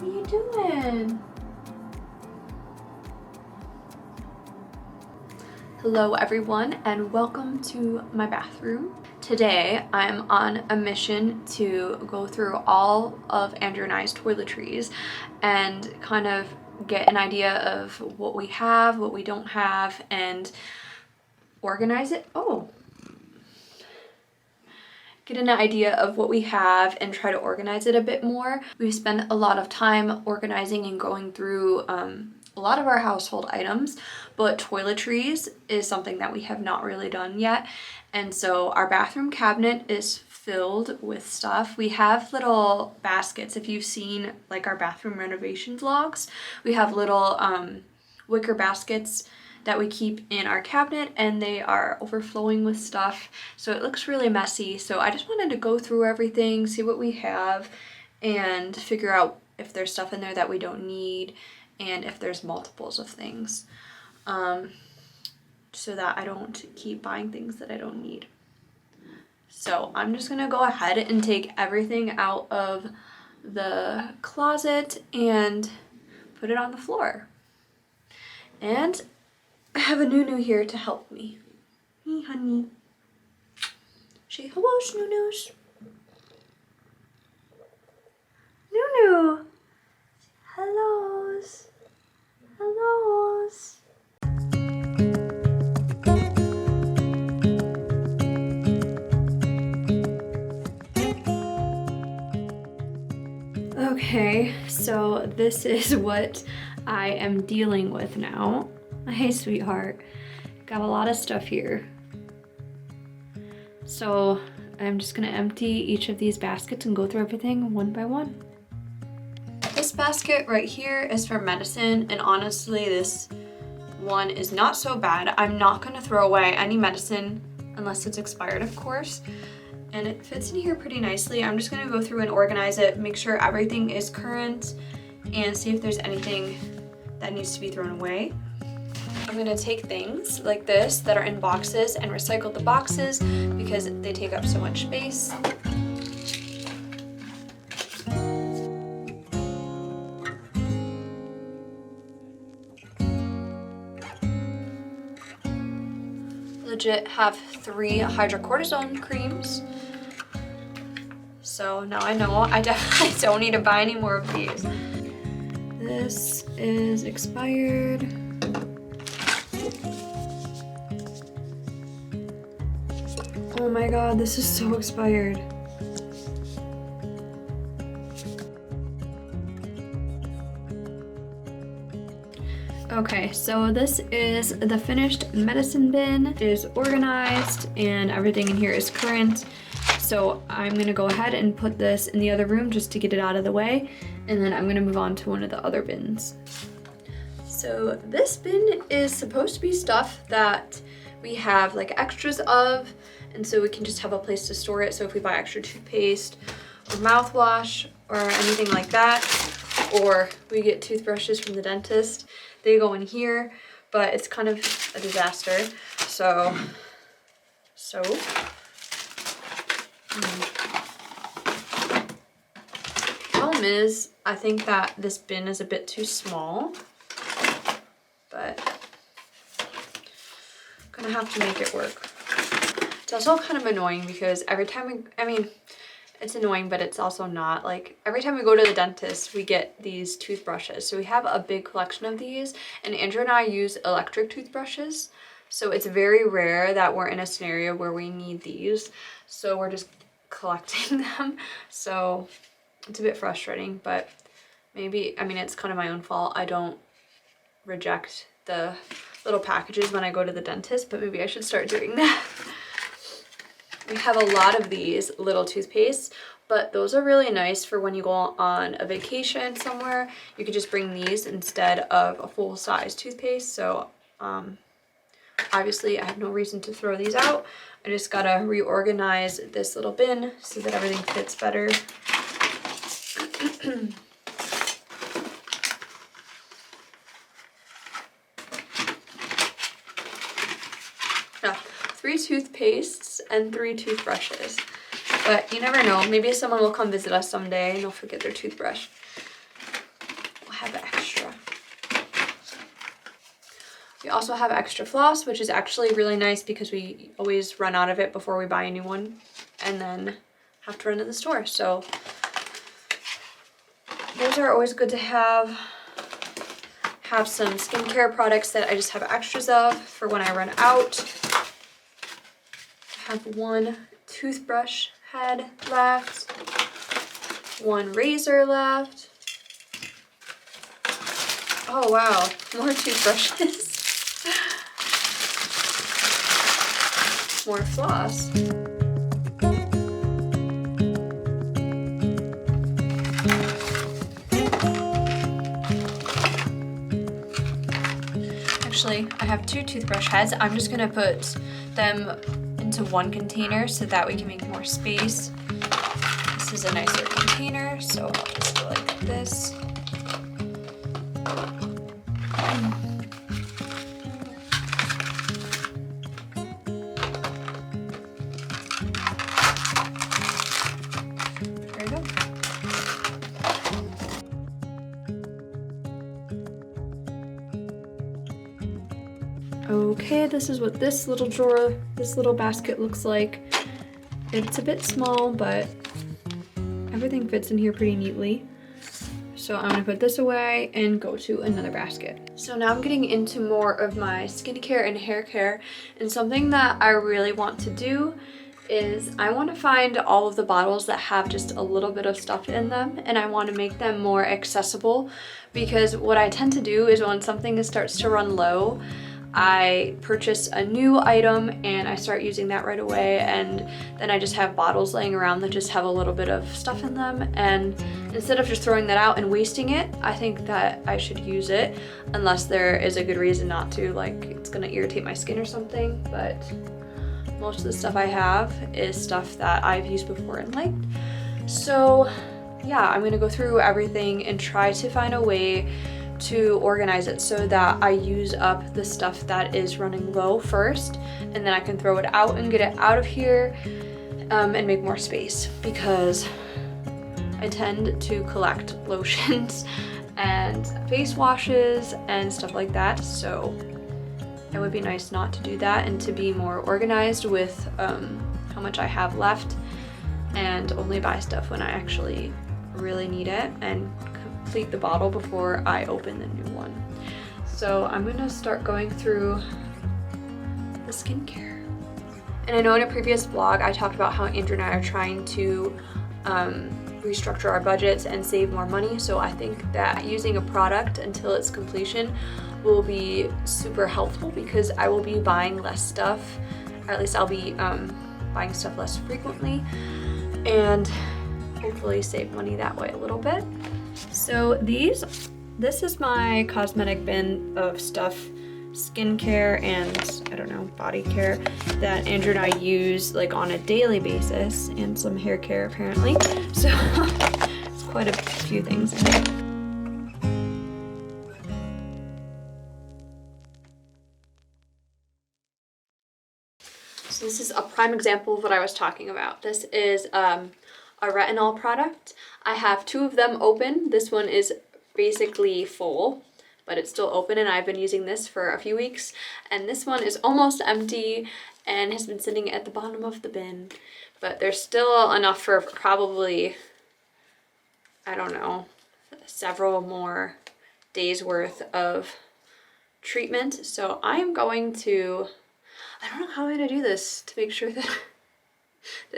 What are you doing? Hello everyone and welcome to my bathroom. Today I'm on a mission to go through all of Andrew and I's toiletries and kind of get an idea of what we have, what we don't have, and organize it. Get an idea of what we have and try to organize it a bit more. We've spent a lot of time organizing and going through a lot of our household items, but toiletries is something that we have not really done yet. And so our bathroom cabinet is filled with stuff. We have little baskets. If you've seen like our bathroom renovation vlogs, we have little wicker baskets that we keep in our cabinet, and they are overflowing with stuff, so it looks really messy. So I just wanted to go through everything, see what we have, and figure out if there's stuff in there that we don't need and if there's multiples of things, so that I don't keep buying things that I don't need. So I'm just gonna go ahead and take everything out of the closet and put it on the floor. And I have a Nunu here to help me. Hey, honey. Say hello, Snoonus. Nunu. Hellos. Hellos. Okay, so this is what I am dealing with now. Hey, sweetheart. Got a lot of stuff here. So I'm just gonna empty each of these baskets and go through everything one by one. This basket right here is for medicine, and honestly, this one is not so bad. I'm not gonna throw away any medicine unless it's expired, of course. And it fits in here pretty nicely. I'm just gonna go through and organize it, make sure everything is current, and see if there's anything that needs to be thrown away. I'm gonna take things like this that are in boxes and recycle the boxes because they take up so much space. Legit have 3 hydrocortisone creams. So now I know I definitely don't need to buy any more of these. This is expired. Oh my god, this is so expired. Okay, so this is the finished medicine bin. It is organized and everything in here is current. So I'm gonna go ahead and put this in the other room just to get it out of the way, and then I'm gonna move on to one of the other bins. So this bin is supposed to be stuff that we have like extras of, and so we can just have a place to store it. So if we buy extra toothpaste or mouthwash or anything like that, or we get toothbrushes from the dentist, they go in here, but it's kind of a disaster. Problem is, I think that this bin is a bit too small, but I'm gonna have to make it work. It's also kind of annoying because every time it's annoying, but it's also not. Like, every time we go to the dentist, we get these toothbrushes. So we have a big collection of these, and Andrew and I use electric toothbrushes. So it's very rare that we're in a scenario where we need these. So we're just collecting them. So it's a bit frustrating, but maybe, it's kind of my own fault. I don't reject the little packages when I go to the dentist, but maybe I should start doing that. We have a lot of these little toothpastes, but those are really nice for when you go on a vacation somewhere. You could just bring these instead of a full-size toothpaste. So obviously I have no reason to throw these out. I just gotta reorganize this little bin so that everything fits better. Yeah, 3 toothpastes and 3 toothbrushes. But you never know, maybe someone will come visit us someday and they'll forget their toothbrush. have extra. We also have extra floss, which is actually really nice because we always run out of it before we buy a new one and then have to run to the store. So those are always good to have. Have some skincare products that I just have extras of for when I run out. I have one toothbrush head left, one razor left. Oh wow, more toothbrushes. More floss. Actually, I have two toothbrush heads. I'm just gonna put them into one container so that we can make more space. This is a nicer container, so I'll just go like this. There you go. Okay, this is what this little drawer, this little basket looks like. It's a bit small, but everything fits in here pretty neatly. So I'm gonna put this away and go to another basket. So now I'm getting into more of my skincare and hair care, and something that I really want to do is I want to find all of the bottles that have just a little bit of stuff in them, and I want to make them more accessible, because what I tend to do is when something starts to run low, I purchase a new item and I start using that right away, and then I just have bottles laying around that just have a little bit of stuff in them, and instead of just throwing that out and wasting it, I think that I should use it unless there is a good reason not to, like it's gonna irritate my skin or something. But most of the stuff I have is stuff that I've used before and liked. So yeah, I'm gonna go through everything and try to find a way to organize it so that I use up the stuff that is running low first, and then I can throw it out and get it out of here and make more space, because I tend to collect lotions and face washes and stuff like that, so it would be nice not to do that and to be more organized with how much I have left, and only buy stuff when I actually really need it and complete the bottle before I open the new one. So I'm gonna start going through the skincare. And I know in a previous vlog I talked about how Andrew and I are trying to restructure our budgets and save more money, so I think that using a product until its completion will be super helpful, because I will be buying less stuff, or at least I'll be buying stuff less frequently, and hopefully save money that way a little bit. So this is my cosmetic bin of stuff, skincare and I don't know, body care that Andrew and I use like on a daily basis, and some hair care apparently. So it's quite a few things in there. So this is a prime example of what I was talking about. This is a retinol product. I have two of them open. This one is basically full, but it's still open, and I've been using this for a few weeks. And this one is almost empty and has been sitting at the bottom of the bin, but there's still enough for probably, I don't know, several more days worth of treatment. So I'm going to, I don't know how I'm gonna do this to make sure that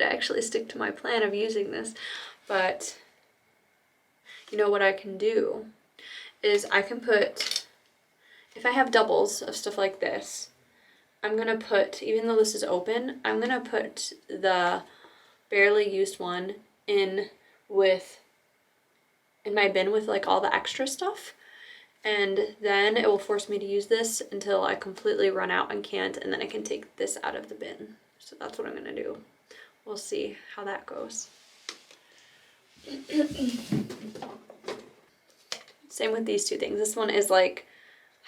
I actually stick to my plan of using this, but you know what I can do is I can put, if I have doubles of stuff like this, I'm gonna put, even though this is open, I'm gonna put the barely used one in my bin with like all the extra stuff, and then it will force me to use this until I completely run out and can't, and then I can take this out of the bin. So that's what I'm gonna do. We'll see how that goes. Same with these two things. This one is like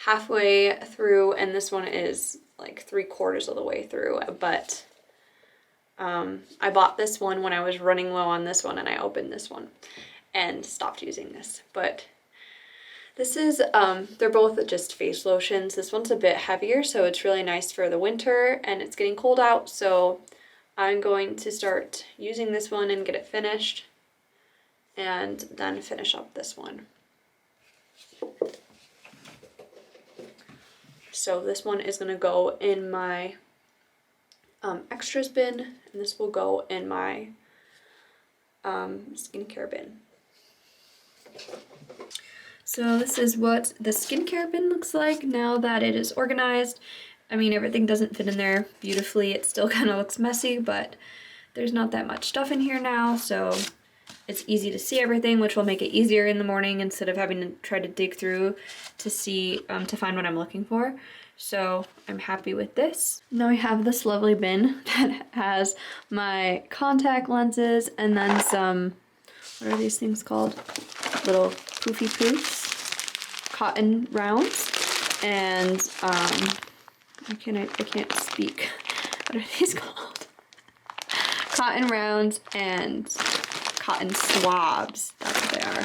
halfway through, and this one is like 3/4 of the way through, but I bought this one when I was running low on this one, and I opened this one and stopped using this. But This is, they're both just face lotions. This one's a bit heavier, so it's really nice for the winter, and it's getting cold out, so I'm going to start using this one and get it finished, and then finish up this one. So this one is gonna go in my extras bin, and this will go in my skincare bin. So this is what the skincare bin looks like now that it is organized. I mean, everything doesn't fit in there beautifully. It still kind of looks messy, but there's not that much stuff in here now, so it's easy to see everything, which will make it easier in the morning instead of having to try to dig through to see, to find what I'm looking for. So I'm happy with this. Now I have this lovely bin that has my contact lenses and then some, what are these things called? Little poofy poofs, cotton rounds, and I can't speak. What are these called? Cotton rounds and cotton swabs. That's what they are.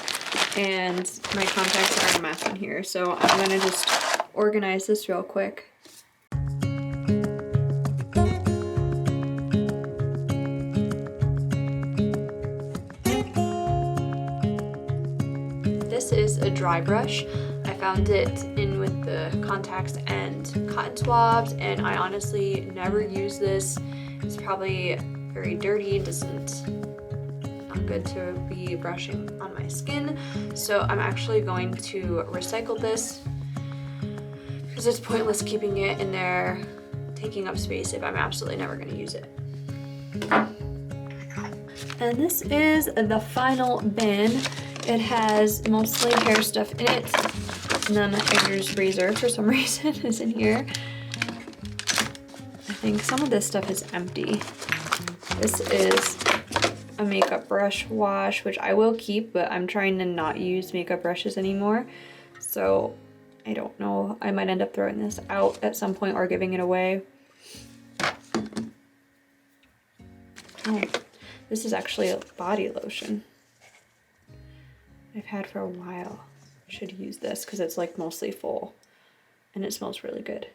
And my contacts are a mess in here, so I'm gonna just organize this real quick. This is a dry brush. I found it in with the contacts and cotton swabs, and I honestly never use this. It's probably very dirty, not good to be brushing on my skin. So I'm actually going to recycle this because it's pointless keeping it in there, taking up space if I'm absolutely never going to use it. And this is the final bin. It has mostly hair stuff in it, and then a finger's razor for some reason is in here. I think some of this stuff is empty. This is a makeup brush wash, which I will keep, but I'm trying to not use makeup brushes anymore. So I don't know, I might end up throwing this out at some point or giving it away. Oh, this is actually a body lotion I've had for a while. I should use this because it's like mostly full and it smells really good.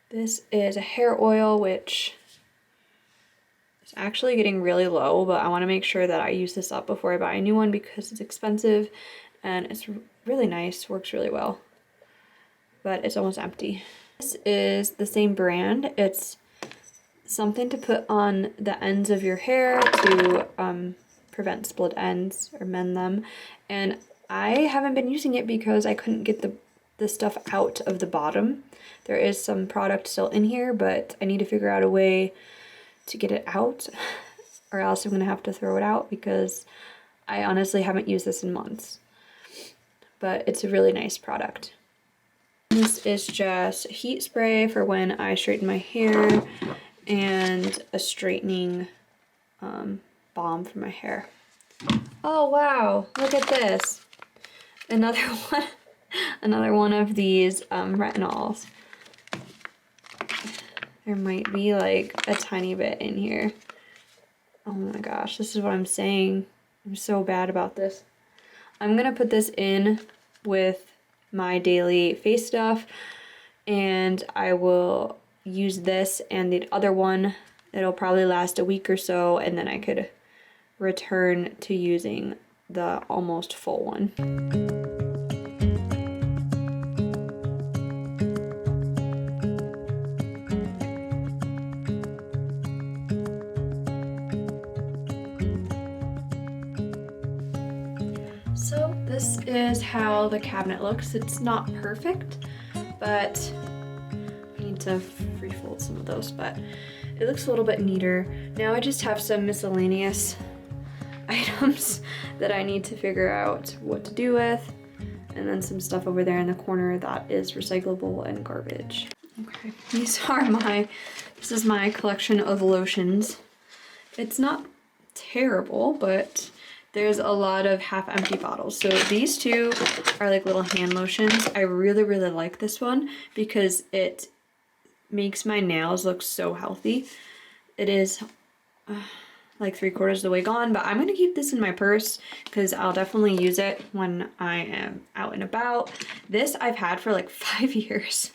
This is a hair oil, which is actually getting really low, but I want to make sure that I use this up before I buy a new one because it's expensive and it's really nice, works really well, but it's almost empty. This is the same brand. It's something to put on the ends of your hair to prevent split ends or mend them, and I haven't been using it because I couldn't get the stuff out of the bottom. There is some product still in here, but I need to figure out a way to get it out or else I'm gonna have to throw it out because I honestly haven't used this in months. But it's a really nice product. This is just heat spray for when I straighten my hair and a straightening balm for my hair. Oh wow, look at this. Another one of these retinols. There might be like a tiny bit in here. Oh my gosh, this is what I'm saying. I'm so bad about this. I'm gonna put this in with my daily face stuff, and I will use this and the other one. It'll probably last a week or so, and then I could return to using the almost full one. So this is how the cabinet looks. It's not perfect, but I need to refold some of those, but it looks a little bit neater. Now I just have some miscellaneous items that I need to figure out what to do with, and then some stuff over there in the corner that is recyclable and garbage. Okay, this is my collection of lotions. It's not terrible, but there's a lot of half-empty bottles. So these two are like little hand lotions. I really, really like this one because it makes my nails look so healthy. It is, like 3/4 of the way gone, but I'm gonna keep this in my purse because I'll definitely use it when I am out and about. This I've had for like 5 years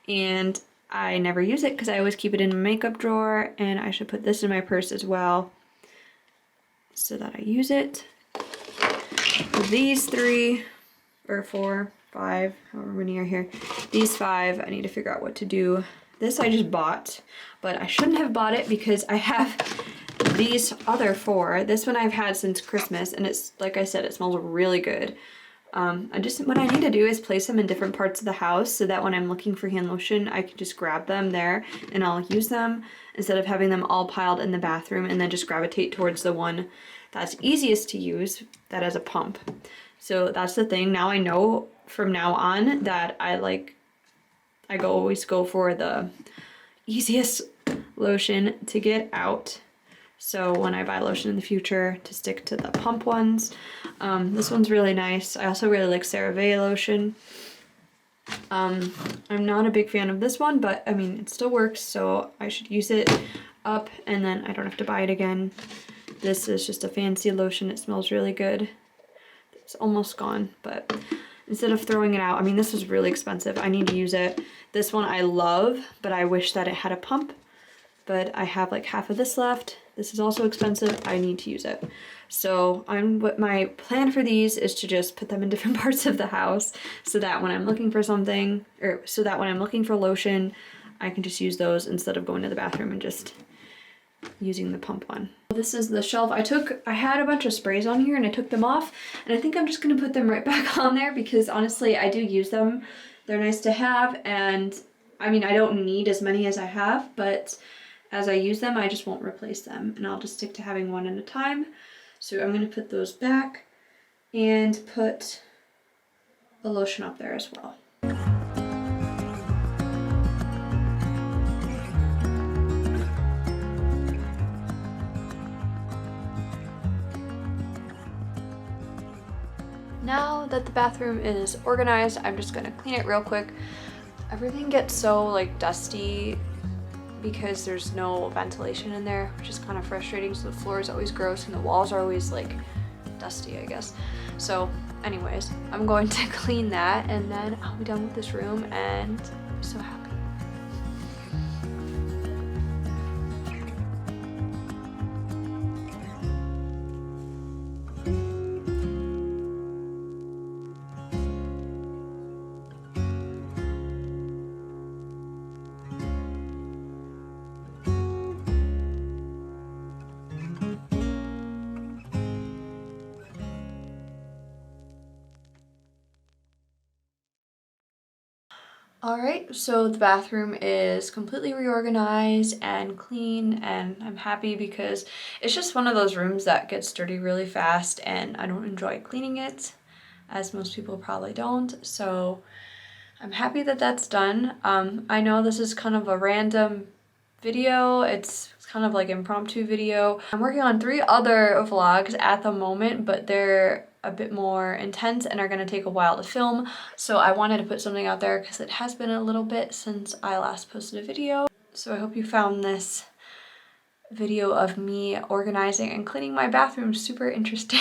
and I never use it because I always keep it in my makeup drawer, and I should put this in my purse as well so that I use it. These 3 or 4, 5, however many are here. These 5, I need to figure out what to do. This I just bought, but I shouldn't have bought it because I have these other 4. This one I've had since Christmas, and it's, like I said, it smells really good. What I need to do is place them in different parts of the house so that when I'm looking for hand lotion, I can just grab them there and I'll use them instead of having them all piled in the bathroom and then just gravitate towards the one that's easiest to use that has a pump. So that's the thing. Now I know from now on that I always go for the easiest lotion to get out. So when I buy lotion in the future, to stick to the pump ones. This one's really nice. I also really like CeraVe lotion. I'm not a big fan of this one, but I mean, it still works, so I should use it up and then I don't have to buy it again. This is just a fancy lotion. It smells really good. It's almost gone, but instead of throwing it out, I mean, this was really expensive. I need to use it. This one I love, but I wish that it had a pump. But I have like half of this left. This is also expensive. I need to use it. So what my plan for these is to just put them in different parts of the house so that when I'm looking for something, or so that when I'm looking for lotion, I can just use those instead of going to the bathroom and just using the pump one. This is the shelf. I had a bunch of sprays on here and I took them off, and I think I'm just gonna put them right back on there because honestly I do use them. They're nice to have, and I mean, I don't need as many as I have, but as I use them, I just won't replace them, and I'll just stick to having one at a time. So I'm gonna put those back and put a lotion up there as well. Now that the bathroom is organized, I'm just gonna clean it real quick. Everything gets so like dusty because there's no ventilation in there, which is kind of frustrating. So the floor is always gross and the walls are always like dusty, I guess. So anyways, I'm going to clean that and then I'll be done with this room and I'm so happy. Alright, so the bathroom is completely reorganized and clean, and I'm happy because it's just one of those rooms that gets dirty really fast and I don't enjoy cleaning it, as most people probably don't, so I'm happy that that's done. I know this is kind of a random video, it's kind of like impromptu video. I'm working on 3 other vlogs at the moment, but they're a bit more intense and are going to take a while to film, so I wanted to put something out there because it has been a little bit since I last posted a video. So I hope you found this video of me organizing and cleaning my bathroom super interesting.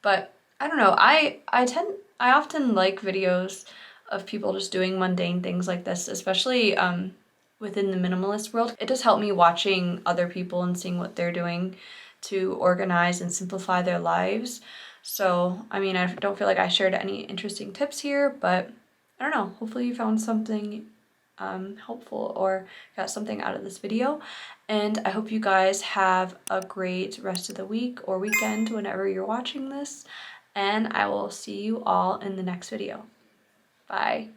But I don't know, I often like videos of people just doing mundane things like this, especially within the minimalist world. It does help me watching other people and seeing what they're doing to organize and simplify their lives. So, I mean, I don't feel like I shared any interesting tips here, but I don't know, hopefully you found something helpful or got something out of this video. And I hope you guys have a great rest of the week or weekend whenever you're watching this. And I will see you all in the next video. Bye.